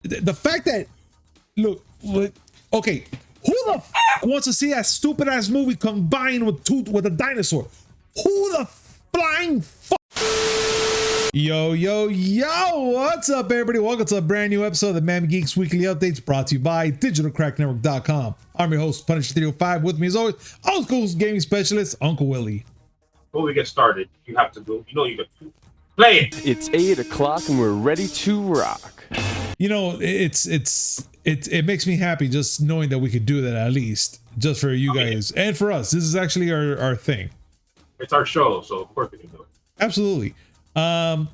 The fact that, look, okay, who the f wants to see that stupid ass movie combined with a dinosaur? Who the flying fuck? Yo, what's up, everybody? Welcome to a brand new episode of the Miami Geeks Weekly Updates, brought to you by digitalcracknetwork.com. I'm your host, Punisher305. With me as always, old school gaming specialist, Uncle Willie. Before we get started, you have to go, you got to play it. It's 8 o'clock and we're ready to rock. You know, it makes me happy just knowing that we could do that, at least just for you guys and for us. This is actually our thing. It's our show, so of course we can do it. Absolutely. All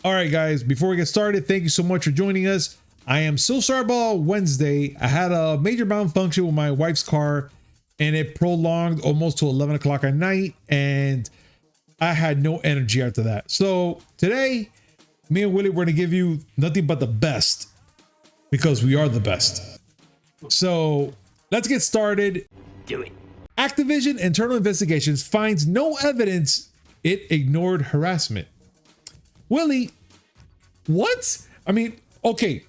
right, guys, before we get started, thank you so much for joining us. I am so sorry about Wednesday. I had a major malfunction with my wife's car and it prolonged almost to 11 o'clock at night, and I had no energy after that. So today, me and Willie, we're gonna give you nothing but the best, because we are the best. So let's get started. Do it. Activision internal investigations finds no evidence it ignored harassment. Willie, what? I mean, okay,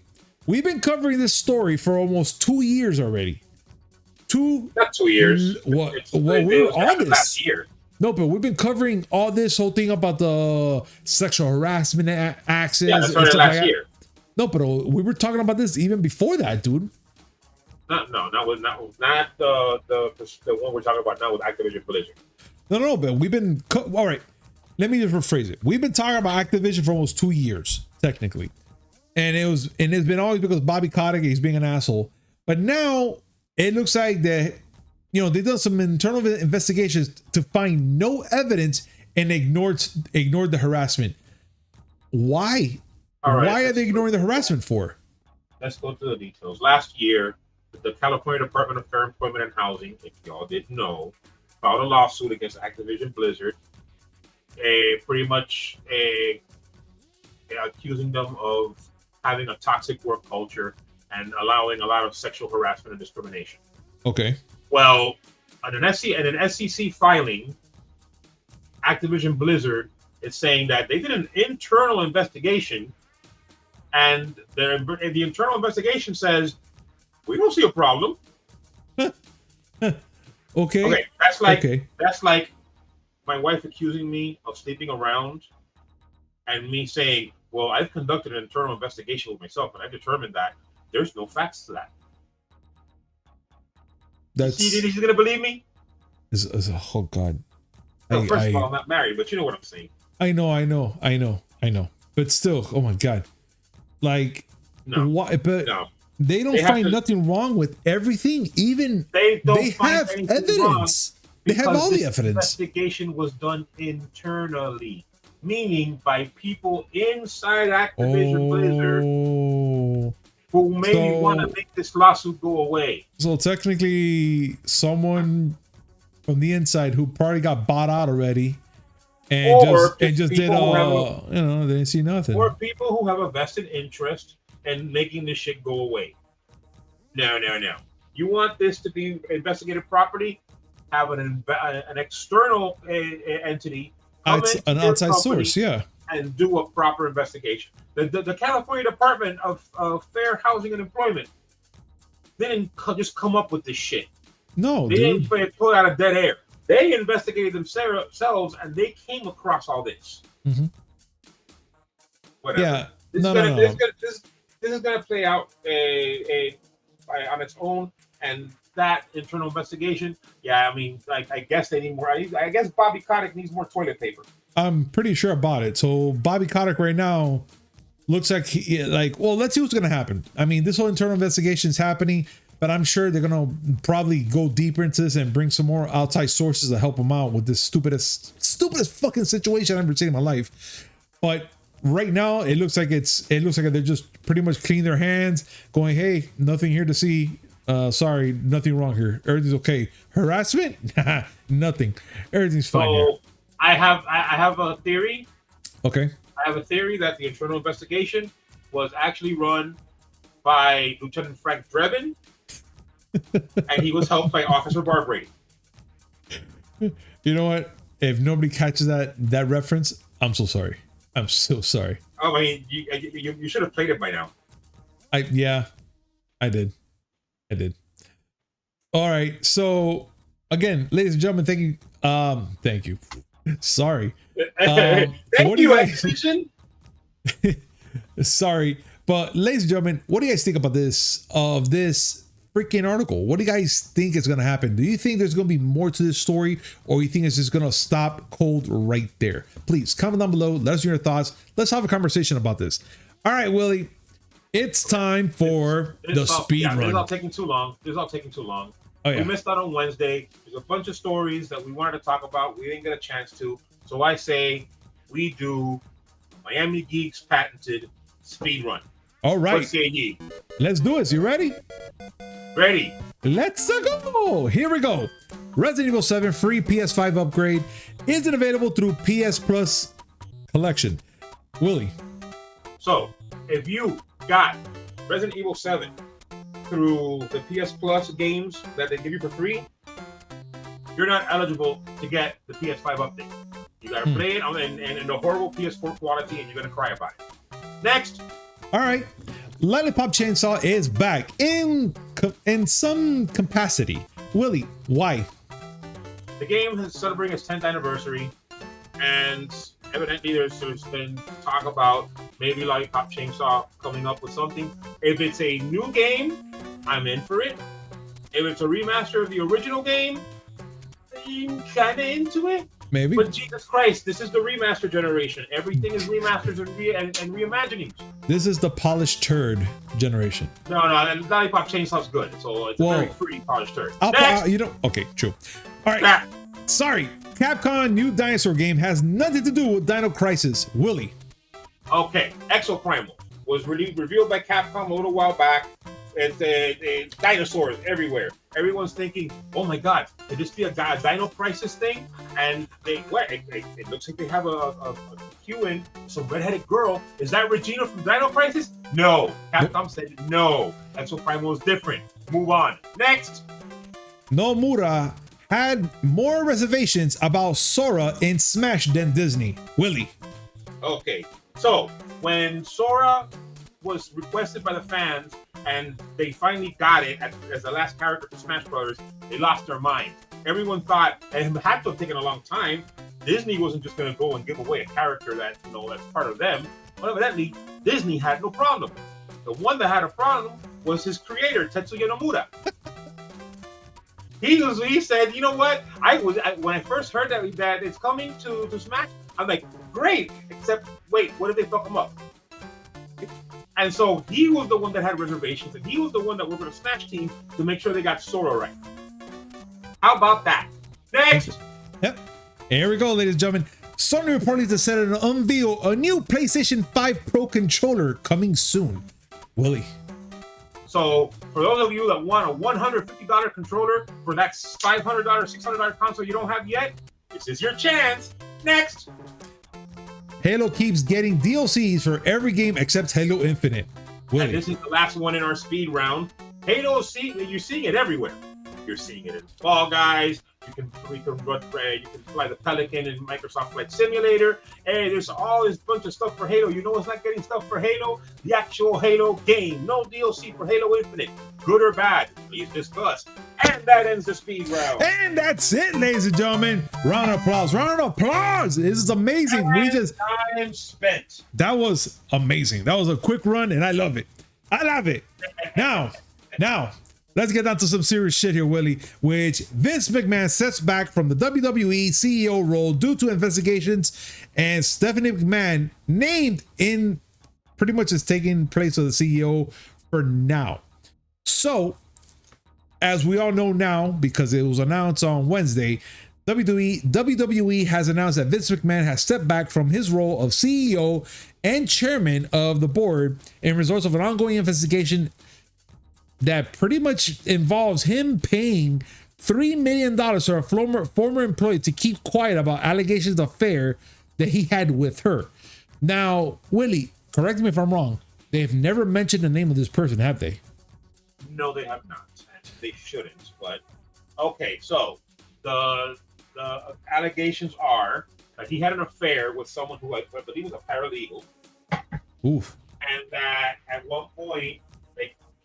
we've been covering this story for almost 2 years already. Not 2 years. What? Well, we were on this last year. No, but we've been covering all this whole thing about the sexual harassment acts. Yeah, that started last year. No, but we were talking about this even before that, dude. Not the one we're talking about now with Activision Blizzard. No, but we've been all right. Let me just rephrase it. We've been talking about Activision for almost 2 years, technically, and it's been always because Bobby Kotick, he's being an asshole. But now it looks like that, they've done some internal investigations to find no evidence and ignored the harassment. Why? Right, why are they ignoring the harassment for? Let's go to the details. Last year, the California Department of Fair Employment and Housing, if y'all didn't know, filed a lawsuit against Activision Blizzard, pretty much accusing them of having a toxic work culture and allowing a lot of sexual harassment and discrimination. Okay. Well, in an SEC filing, Activision Blizzard is saying that they did an internal investigation, and the internal investigation says we don't see a problem. Okay. That's like my wife accusing me of sleeping around, and me saying, "Well, I've conducted an internal investigation with myself, and I determined that there's no facts to that." He's gonna believe me? Oh God. Well, first of all, I'm not married, but you know what I'm saying. I know. But still, oh my God. Like, no, why? But no. They find nothing wrong with everything. Even they have evidence. They have all the evidence. Investigation was done internally, meaning by people inside Activision Blizzard who maybe want to make this lawsuit go away. So technically, someone from the inside who probably got bought out already, and just did they didn't see nothing. Or people who have a vested interest in making this shit go away. No. You want this to be investigated properly? Have an external entity, an outside source, and do a proper investigation. The California Department of Fair Housing and Employment didn't just come up with this shit. No, they didn't pull it out of dead air. They investigated themselves, and they came across all this. Mm-hmm. Whatever. Yeah. This is gonna play out on its own, and that internal investigation. Yeah, I mean, I guess they need more. I guess Bobby Kotick needs more toilet paper. I'm pretty sure about it. So Bobby Kotick right now looks like let's see what's gonna happen. I mean, this whole internal investigation is happening, but I'm sure they're gonna probably go deeper into this and bring some more outside sources to help them out with this stupidest fucking situation I've ever seen in my life. But right now, it looks like they're just pretty much cleaning their hands, going, "Hey, nothing here to see. Sorry, nothing wrong here. Everything's okay. Harassment? Nothing. Everything's fine here." I have a theory. Okay. I have a theory that the internal investigation was actually run by Lieutenant Frank Drebin, and he was helped by Officer Barb Brady. You know what? If nobody catches that reference, I'm so sorry. I'm so sorry. I mean, you should have played it by now. Yeah, I did. All right. So again, ladies and gentlemen, thank you. Thank you. Sorry. Thank what do you, you guys? Activision. Sorry, but ladies and gentlemen, what do you guys think about this freaking article? What do you guys think is going to happen? Do you think there's going to be more to this story, or you think it's just going to stop cold right there? Please comment down below. Let us know your thoughts. Let's have a conversation about this. All right, Willie, it's time for the speed run. This is all taking too long. Oh, yeah. We missed out on Wednesday. There's a bunch of stories that we wanted to talk about. We didn't get a chance to. So I say we do Miami Geeks patented speed run. All right. What say ye? Let's do it. You ready? Ready. Let's go. Here we go. Resident Evil 7 free PS5 upgrade isn't available through PS Plus collection. Willie. So if you got Resident Evil 7 through the PS Plus games that they give you for free, you're not eligible to get the PS5 update. You gotta play it in the horrible PS4 quality, and you're gonna cry about it. Next. All right. Lollipop Chainsaw is back in some capacity. Willie, why? The game is celebrating its 10th anniversary, and evidently there's been talk about maybe Lollipop Chainsaw coming up with something. If it's a new game, I'm in for it. If it's a remaster of the original game, I'm kind of into it. Maybe. But Jesus Christ, this is the remaster generation. Everything is remasters and reimaginings. This is the polished turd generation. No, Lollipop Chainsaw's good. So it's a very pretty polished turd. Okay, true. All right. Sorry. Capcom new dinosaur game has nothing to do with Dino Crisis. Willie. Okay. Exoprimal was revealed by Capcom a little while back. It's dinosaurs everywhere. Everyone's thinking, oh my God, could this be a Dino Crisis thing? And it looks like they have a cue in some redheaded girl. Is that Regina from Dino Crisis? No. Capcom said no. Exoprimal is different. Move on. Next. Nomura had more reservations about Sora in Smash than Disney. Willie. Okay. So when Sora was requested by the fans and they finally got it as the last character for Smash Brothers, they lost their mind. Everyone thought, and it had to have taken a long time, Disney wasn't just going to go and give away a character that, that's part of them. But evidently, Disney had no problem. The one that had a problem was his creator, Tetsuya Nomura. He said, you know what? When I first heard that it's coming to Smash, I'm like, great. Except, wait, what if they fuck him up? And so he was the one that had reservations, and he was the one that worked with the Smash team to make sure they got Sora right. How about that? Next. Yep. Here we go, ladies and gentlemen. Sony reportedly to set and unveil a new PlayStation 5 Pro controller coming soon. Willie. So for those of you that want a $150 controller for that $500, $600 console you don't have yet, this is your chance. Next. Halo keeps getting DLCs for every game except Halo Infinite. Willie. And this is the last one in our speed round. Halo, you're seeing it everywhere. You're seeing it in Fall Guys. You can fly the Pelican in Microsoft Flight Simulator. Hey, there's all this bunch of stuff for Halo. You know what's not getting stuff for Halo? The actual Halo game. No DLC for Halo Infinite. Good or bad? Please discuss. And that ends the speed round. And that's it, ladies and gentlemen. Round of applause. Round of applause. This is amazing. Time spent. That was amazing. That was a quick run, and I love it. I love it. Now, let's get down to some serious shit here, Willie, which Vince McMahon steps back from the WWE CEO role due to investigations, and Stephanie McMahon named in pretty much is taking place of the CEO for now. So, as we all know now, because it was announced on Wednesday, WWE has announced that Vince McMahon has stepped back from his role of CEO and chairman of the board in results of an ongoing investigation that pretty much involves him paying $3 million to a former employee to keep quiet about allegations of affair that he had with her. Now, Willie, correct me if I'm wrong. They've never mentioned the name of this person, have they? No, they have not. They shouldn't. But okay, so the allegations are that he had an affair with someone who I believe was a paralegal. Oof. And that at one point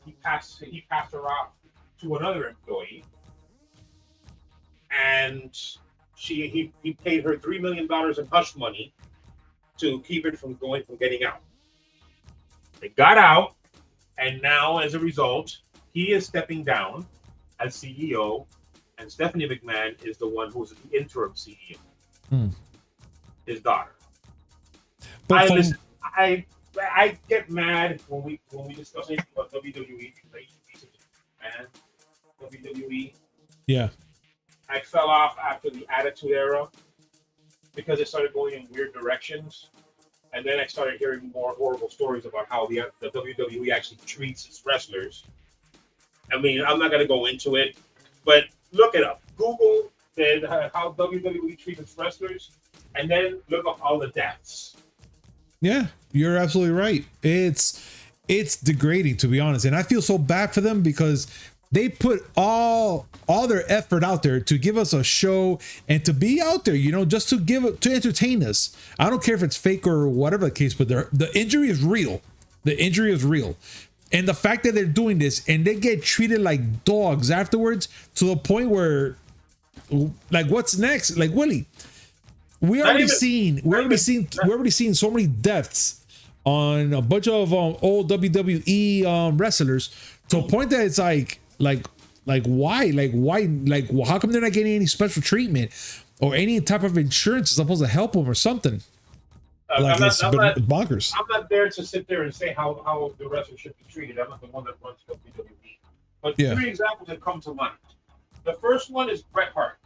he passed her off to another employee, and he paid her $3 million in hush money to keep it from getting out. It got out, and now as a result, he is stepping down as CEO, and Stephanie McMahon is the one who's the interim CEO. His daughter. But I get mad when we discuss anything about WWE and WWE. Yeah. I fell off after the Attitude Era because it started going in weird directions. And then I started hearing more horrible stories about how the WWE actually treats its wrestlers. I mean, I'm not going to go into it, but look it up. Google how WWE treats its wrestlers, and then look up all the deaths. Yeah, you're absolutely right. It's degrading, to be honest, and I feel so bad for them because they put all their effort out there to give us a show and to be out there, you know, just to entertain us. I don't care if it's fake or whatever the case, but the injury is real. The injury is real. And the fact that they're doing this and they get treated like dogs afterwards, to the point where, like, what's next? Like, Willie, we already seen so many deaths on a bunch of old WWE wrestlers, to a point that it's why how come they're not getting any special treatment or any type of insurance supposed to help them or something? Bonkers. I'm not there to sit there and say how the wrestler should be treated. I'm not the one that runs WWE. But three examples that come to mind. The first one is Bret Hart.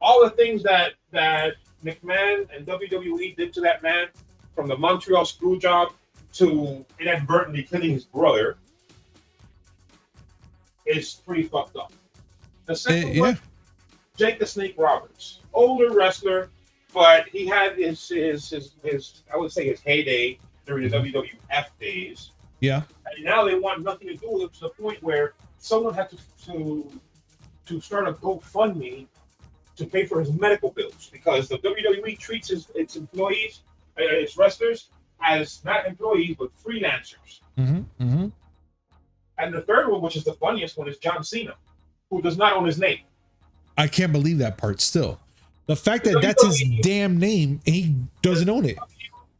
All the things that McMahon and WWE did to that man, from the Montreal screw job to inadvertently killing his brother, is pretty fucked up. The second one, Jake the Snake Roberts, older wrestler, but he had his I would say his heyday during the WWF days. Yeah. And now they want nothing to do with it, to the point where someone had to start a GoFundMe to pay for his medical bills, because the WWE treats its employees, its wrestlers, as not employees but freelancers. And the third one, which is the funniest one, is John Cena, who does not own his name. I can't believe that part still. The fact that that's his damn name and he doesn't own it.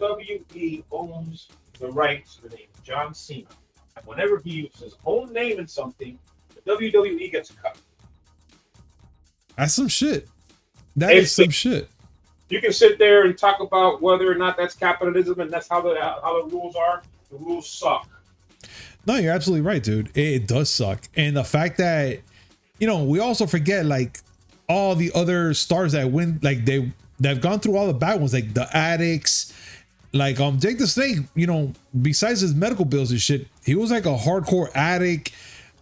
WWE owns the rights to the name John Cena. And whenever he uses his own name in something, the WWE gets a cut. That's some shit. That is some shit. You can sit there and talk about whether or not that's capitalism and that's how the rules are. The rules suck. No, you're absolutely right, dude. It does suck. And the fact that, you know, we also forget, like, all the other stars that win, like, they've gone through all the bad ones, like the addicts, like Jake the Snake, you know, besides his medical bills and shit, he was like a hardcore addict,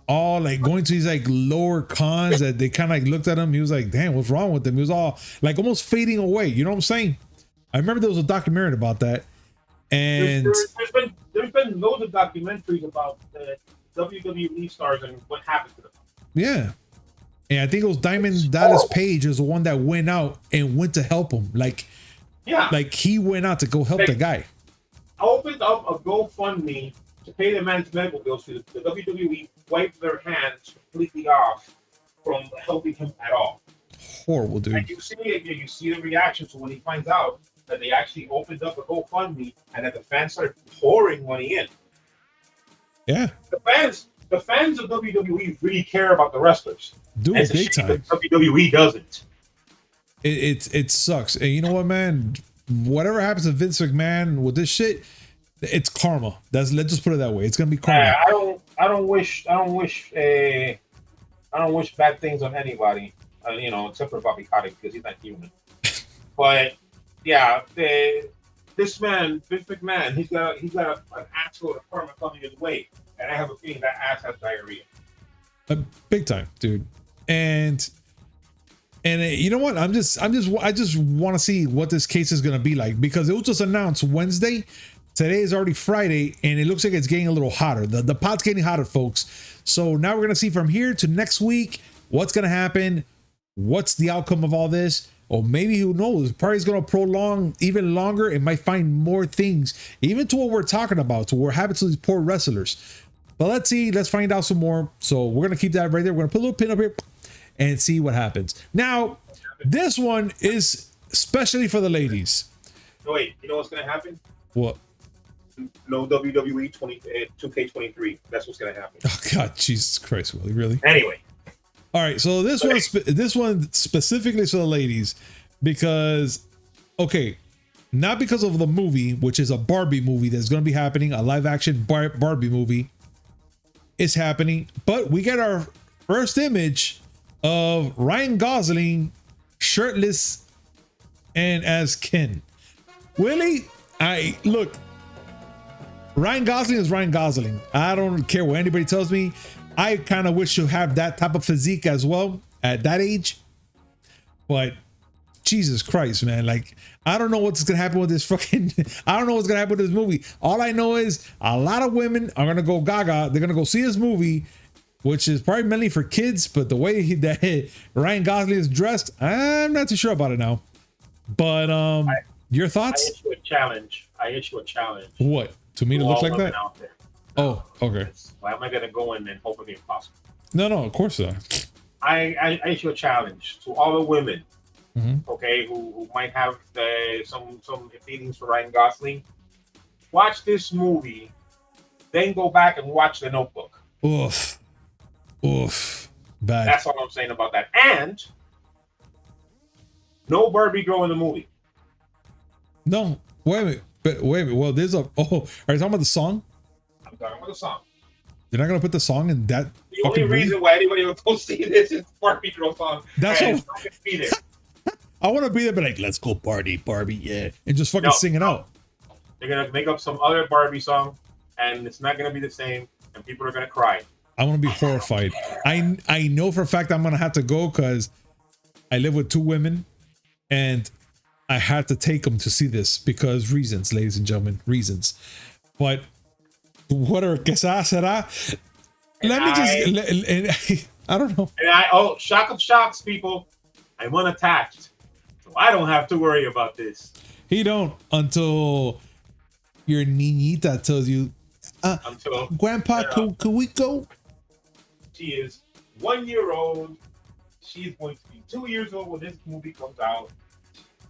all like going to these like lower cons that they kind of like looked at him. He was like, damn, what's wrong with him? He was all like almost fading away. You know what I'm saying? I remember there was a documentary about that. And there's been loads of documentaries about the WWE stars and what happened to them. Yeah. And I think it was Diamond Dallas Page is the one that went out and went to help him. Like he went out to go help the guy. I opened up a GoFundMe to pay the man's medical bills. The WWE wiped their hands completely off from helping him at all. Horrible, dude. And you see the reaction to when he finds out that they actually opened up a GoFundMe and that the fans started pouring money in. Yeah. The fans of WWE really care about the wrestlers. Do it big time. WWE doesn't. It sucks. And you know what, man? Whatever happens to Vince McMahon with this shit, it's karma. Let's just put it that way. It's gonna be karma. I don't wish bad things on anybody. You know, except for Bobby Kotick, because he's not human. But yeah, this man, Vince McMahon, he's got an actual karma coming his way, and I have a feeling that ass has diarrhea. Big time, dude. And you know what? I just want to see what this case is gonna be like, because it was just announced Wednesday. Today is already Friday, and it looks like it's getting a little hotter. The pot's getting hotter, folks. So now we're gonna see from here to next week what's gonna happen, what's the outcome of all this. Or maybe, who knows, the party's going to prolong even longer and might find more things, even to what we're talking about, to what happened to these poor wrestlers. But let's see. Let's find out some more. So we're gonna keep that right there. We're gonna put a little pin up here and see what happens. Now, this one is especially for the ladies. No, wait, you know what's gonna happen? What? No WWE 2K23. That's what's gonna happen. Oh God, Jesus Christ, Willie, really? Anyway. All right, so this one specifically for the ladies, because not because of the movie, which is a Barbie movie that's going to be happening, a live action Barbie movie is happening, but we get our first image of Ryan Gosling shirtless and as Ken. Willie, Ryan Gosling is Ryan Gosling. I don't care what anybody tells me. I kind of wish to have that type of physique as well at that age. But Jesus Christ, man. Like, I don't know what's going to happen with this I don't know what's going to happen with this movie. All I know is a lot of women are going to go gaga. They're going to go see this movie, which is probably mainly for kids. But the way that Ryan Gosling is dressed, I'm not too sure about it now. But your thoughts? I issue a challenge. What? To me to look like that? Oh, okay. Why am I gonna go in and hope it be impossible? No, of course not. I issue a challenge to all the women, Mm-hmm. okay, who might have some feelings for Ryan Gosling. Watch this movie, then go back and watch The Notebook. Oof. Bad. That's all I'm saying about that. And no Barbie girl in the movie. No, wait a minute. Well, there's are you talking about the song? I'm talking about the song. You're not gonna put the song in that? The only reason why anybody will go see this is Barbie girl song. That's all. what I want to be there, but like, let's go Barbie, yeah, and just fucking sing it out. They're gonna make up some other Barbie song, and it's not gonna be the same, and people are gonna cry. I want to be horrified. I know for a fact I'm gonna have to go because I live with two women, and I had to take them to see this because reasons, ladies and gentlemen, reasons. But whatever, que será. I don't know. And shock of shocks, people. I'm unattached, so I don't have to worry about this. He don't until your niñita tells you, Grandpa, could we go? She is 1 year old. She's going to be 2 years old when this movie comes out.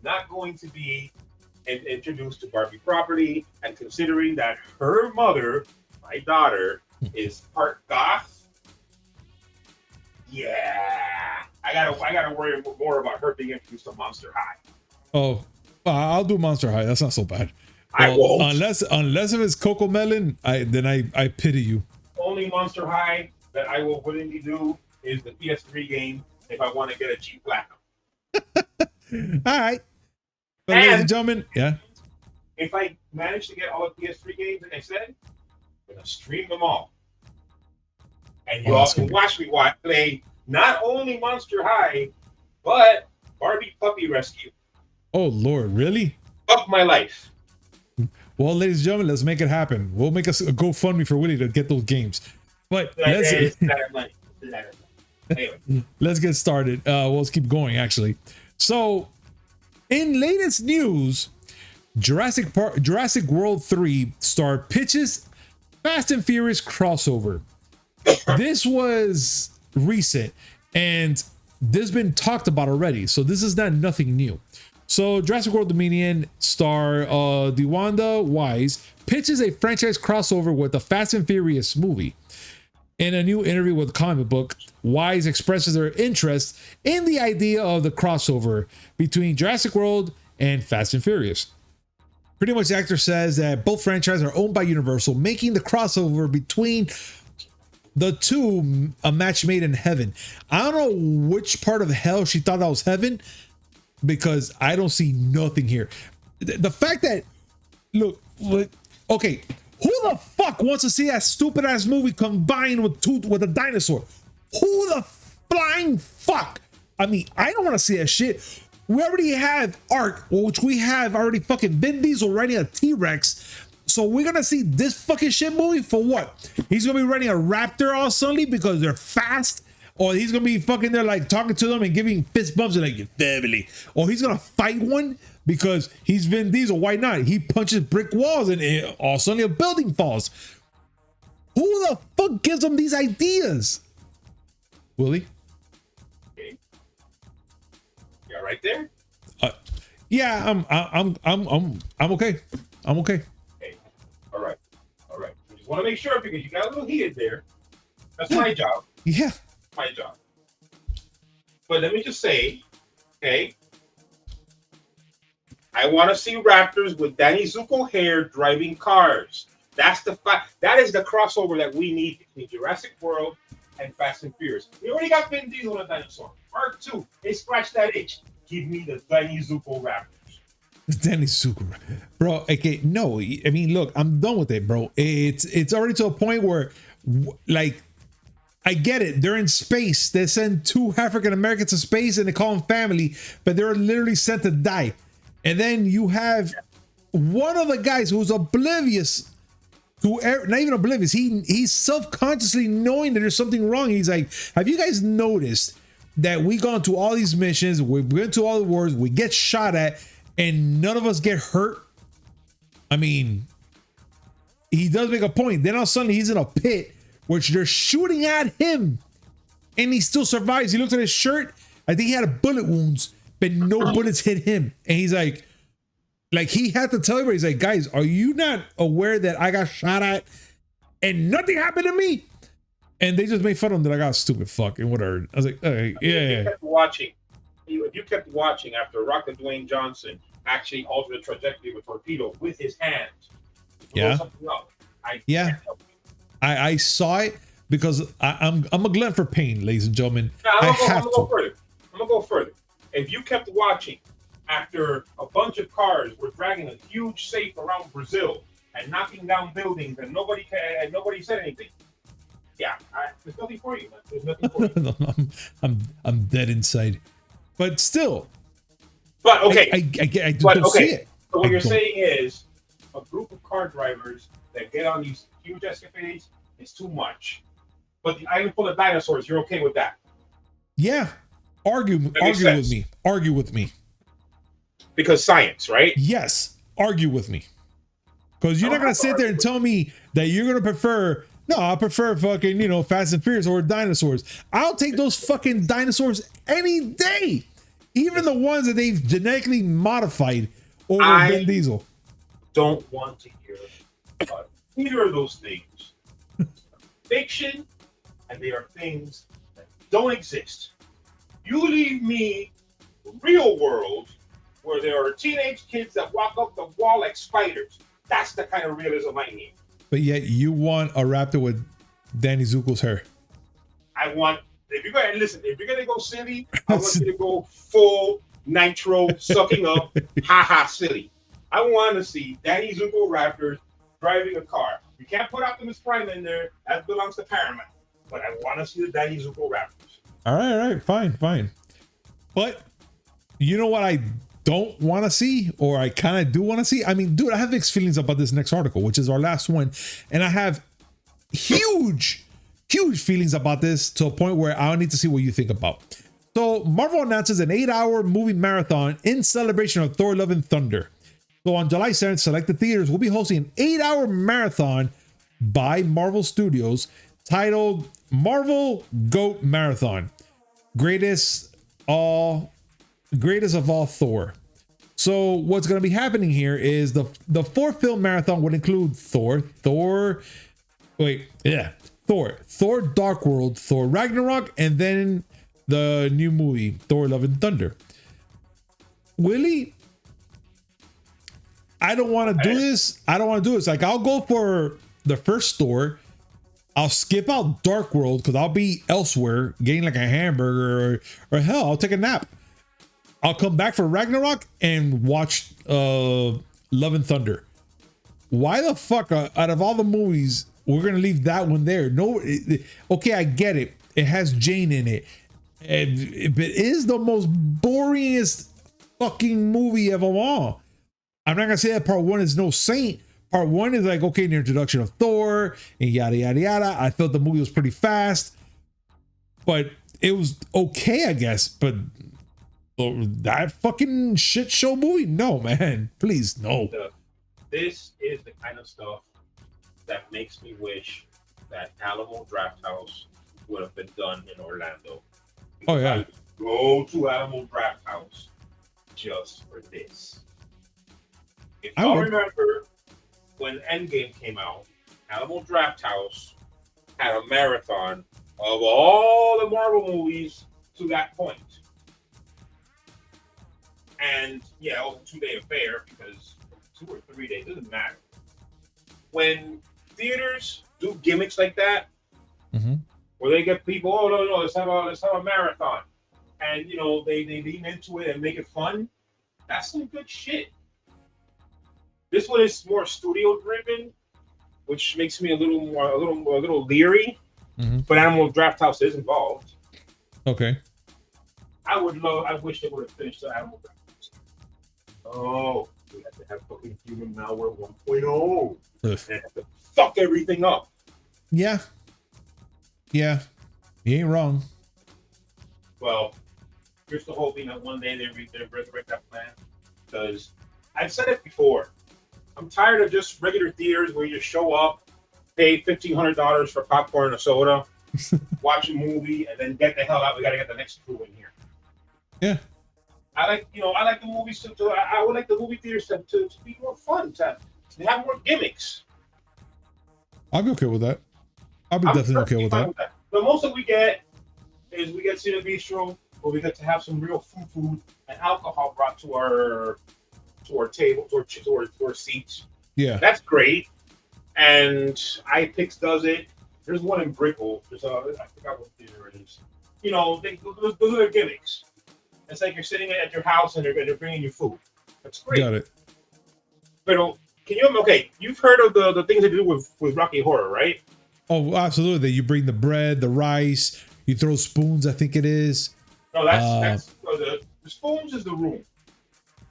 Not going to be introduced to Barbie property, and considering that her mother, my daughter, is part goth, yeah, I gotta worry more about her being introduced to Monster High. Oh, I'll do Monster High. That's not so bad. I won't. Unless if it's Coco Melon, then I pity you. Only Monster High that I will willingly do is the PS3 game if I want to get a cheap platinum. All right. But ladies and gentlemen, yeah. If I manage to get all the PS3 games, like I said, I'm gonna stream them all, and you all can watch me play not only Monster High, but Barbie Puppy Rescue. Oh Lord, really? Fuck my life. Well, ladies and gentlemen, let's make it happen. We'll make us a GoFundMe for Willie to get those games. But let's get started. Let's keep going. Actually, so. In latest news, Jurassic World 3 star pitches Fast and Furious crossover. This was recent and this has been talked about already, so this is nothing new. So Jurassic World Dominion star DeWanda Wise pitches a franchise crossover with the Fast and Furious movie. In a new interview with Comic Book, Wise expresses her interest in the idea of the crossover between Jurassic World and Fast and Furious. Pretty much the actor says that both franchises are owned by Universal, making the crossover between the two a match made in heaven. I don't know which part of hell she thought that was heaven, because I don't see nothing here. The fact that, look, okay, who the fuck wants to see that stupid ass movie combined with a dinosaur? Who the flying fuck? I mean, I don't want to see that shit. We already have Ark, which we have already fucking Vin Diesel riding a T-Rex. So we're gonna see this fucking shit movie for what? He's gonna be riding a raptor all suddenly because they're fast? Or he's gonna be fucking there like talking to them and giving fist bumps and like your family? Or he's gonna fight one because he's Vin Diesel? Why not? He punches brick walls and all suddenly a building falls. Who the fuck gives them these ideas? Willie? Okay. Yeah, right there. Yeah, I'm okay. I'm okay. Okay. All right. I just want to make sure because you got a little heated there. That's my job. Yeah. My job. But let me just say, okay, I want to see Raptors with Danny Zuko hair driving cars. That's the fact. That is the crossover that we need between Jurassic World and Fast and Furious. We already got Vin Diesel on a dinosaur. Part 2, they scratched that itch. Give me the Danny Zuko Raptors. Danny Zuko, bro. Okay, no, I mean, look, I'm done with it, bro. It's already to a point where, like, I get it. They're in space. They send 2 African Americans to space and they call them family, but they're literally sent to die. And then you have one of the guys who's oblivious to, not even oblivious. He's self-consciously knowing that there's something wrong. He's like, have you guys noticed that we gone to all these missions, we went to all the wars, we get shot at, and none of us get hurt? I mean, he does make a point. Then all of a sudden he's in a pit which they're shooting at him and he still survives. He looks at his shirt. I think he had bullet wounds, but no bullets hit him. And he's like he had to tell everybody, he's like, guys, are you not aware that I got shot at and nothing happened to me? And they just made fun of him that I got stupid fuck and whatever. I was like, yeah. If you kept watching after Rocket Dwayne Johnson actually altered the trajectory of a torpedo with his hands. Yeah. I saw it because I'm a glutton for pain, ladies and gentlemen. I'm gonna go further. If you kept watching after a bunch of cars were dragging a huge safe around Brazil and knocking down buildings and nobody said anything. Yeah, there's nothing for you, man. There's nothing for you. I'm dead inside. But still. But okay. I don't see it. So what you're saying is a group of car drivers that get on these huge escapades is too much. But the island full of dinosaurs, you're okay with that? Yeah. Argue with me. Because science, right? Yes. Argue with me. Because you're not gonna sit there and tell me that you're gonna prefer. No, I prefer fucking, Fast and Furious or dinosaurs. I'll take those fucking dinosaurs any day. Even the ones that they've genetically modified over Vin Diesel. Don't want to hear about either of those things. Fiction, and they are things that don't exist. You leave me the real world where there are teenage kids that walk up the wall like spiders. That's the kind of realism I need. But yet you want a raptor with Danny Zuko's hair. If you're gonna go silly, I want you to go full nitro sucking up, haha silly. I want to see Danny Zuko Raptors driving a car. You can't put Optimus Prime in there. That belongs to Paramount. But I want to see the Danny Zuko Raptors. All right, fine. But you know what I don't want to see, or I kind of do want to see? I mean, dude, I have mixed feelings about this next article, which is our last one. And I have huge feelings about this to a point where I need to see what you think about. So Marvel announces an 8-hour movie marathon in celebration of Thor Love and Thunder. So on July 7th, selected theaters will be hosting an 8-hour marathon by Marvel Studios titled Marvel GOAT Marathon. Greatest of all Thor. So what's going to be happening here is the 4-film marathon would include Thor, Dark World, Thor Ragnarok, and then the new movie Thor Love and Thunder. Willie, I don't want to do this. Like, I'll go for the first Thor. I'll skip out Dark World because I'll be elsewhere getting like a hamburger or hell, I'll take a nap. I'll come back for Ragnarok and watch Love and Thunder. Why the fuck, out of all the movies, we're going to leave that one there? No, okay, I get it. It has Jane in it. And it is the most boringest fucking movie of them all. I'm not going to say that part 1 is no saint. Part 1 is like, okay, the introduction of Thor and yada, yada, yada. I felt the movie was pretty fast, but it was okay, I guess. But that fucking shit show movie? No, man. Please, no. This is the kind of stuff that makes me wish that Alamo Draft House would have been done in Orlando. Oh, yeah. I would go to Alamo Draft House just for this. If y'all remember when Endgame came out, Alamo Draft House had a marathon of all the Marvel movies to that point. And yeah, it was a 2-day affair because 2 or 3 days, doesn't matter. When theaters do gimmicks like that, where they get people, oh no, let's have a marathon, and you know they lean into it and make it fun. That's some good shit. This one is more studio driven, which makes me a little leery. But Animal Draft House is involved. Okay. I wish they would have finished the Animal Draft House. Oh, we have to have fucking human malware 1.0. And have to fuck everything up. Yeah. Yeah. You ain't wrong. Well, here's the hoping that one day they resurrect that plan. Because I've said it before. I'm tired of just regular theaters where you show up, pay $1,500 for popcorn and a soda, watch a movie, and then get the hell out. We got to get the next crew in here. Yeah. I like the movies I would like the movie theaters to be more fun, to have more gimmicks. I'll be okay with that. I'm definitely okay with that. The most that we get is we get to the bistro where we get to have some real food and alcohol brought to our table, to our seats. Yeah. That's great. And iPix does it. There's one in Brickell. I forgot what theater it is. You know, those are their gimmicks. It's like you're sitting at your house and they're bringing you food. That's great. Got it. But you've heard of the things they do with Rocky Horror, right? Oh, absolutely. You bring the bread, the rice, you throw spoons, I think it is. No, that's the spoons is the room.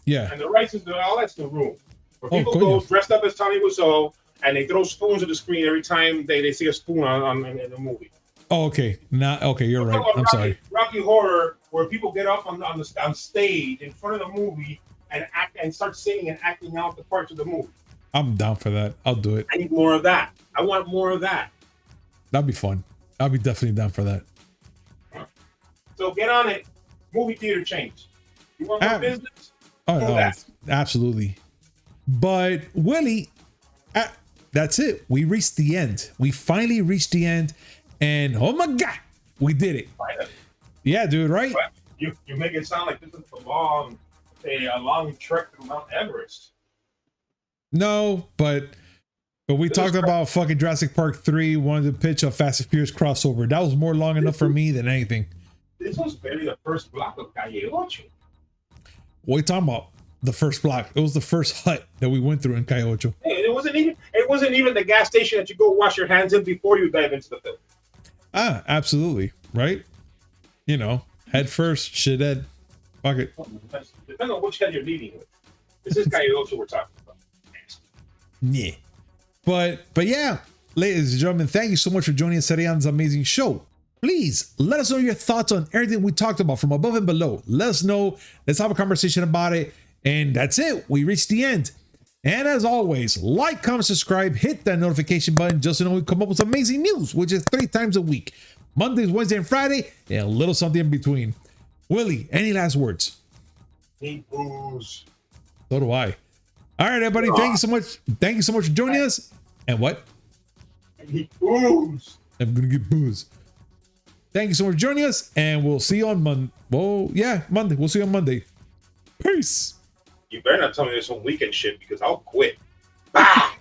Yeah. And the rice is that's the room. Where people go dressed up as Tommy Wiseau and they throw spoons at the screen every time they see a spoon in the movie. Oh, okay. Okay, you're right. I'm sorry. Rocky Horror, where people get up on stage in front of the movie and act and start singing and acting out the parts of the movie. I'm down for that. I'll do it. I need more of that. I want more of that. That'd be fun. I'll be definitely down for that. So get on it. Movie theater chains. You want more business? Oh, no, absolutely. But Willie, that's it. We reached the end. We finally reached the end. And oh my God, we did it. Finally. Yeah, dude, right? You make it sound like this is a long trek to Mount Everest. No, but we talked about fucking Jurassic Park 3, wanted to pitch a Fast and Furious crossover. That was more long enough for me than anything. This was barely the first block of Calle Ocho. What are you talking about? The first block. It was the first hut that we went through in Calle Ocho. Hey, it wasn't even the gas station that you go wash your hands in before you dive into the film. Ah, absolutely. Right? You know, head first, shit head. Fuck it. Depends on which head you're leading with. This is Calle Ocho we're talking about. Yeah. But yeah, ladies and gentlemen, thank you so much for joining us today on this amazing show. Please let us know your thoughts on everything we talked about from above and below. Let us know. Let's have a conversation about it. And that's it. We reached the end. And as always, like, comment, subscribe, hit that notification button just so you know we come up with amazing news, which is 3 times a week. Mondays, Wednesday, and Friday, and a little something in between. Willie, any last words? Need booze. So do I. All right, everybody. Thank you so much. Thank you so much for joining us. And what? I need booze. I'm going to get booze. Thank you so much for joining us. And we'll see you on Monday. Well, yeah, Monday. We'll see you on Monday. Peace. You better not tell me there's some weekend shit because I'll quit. Ah!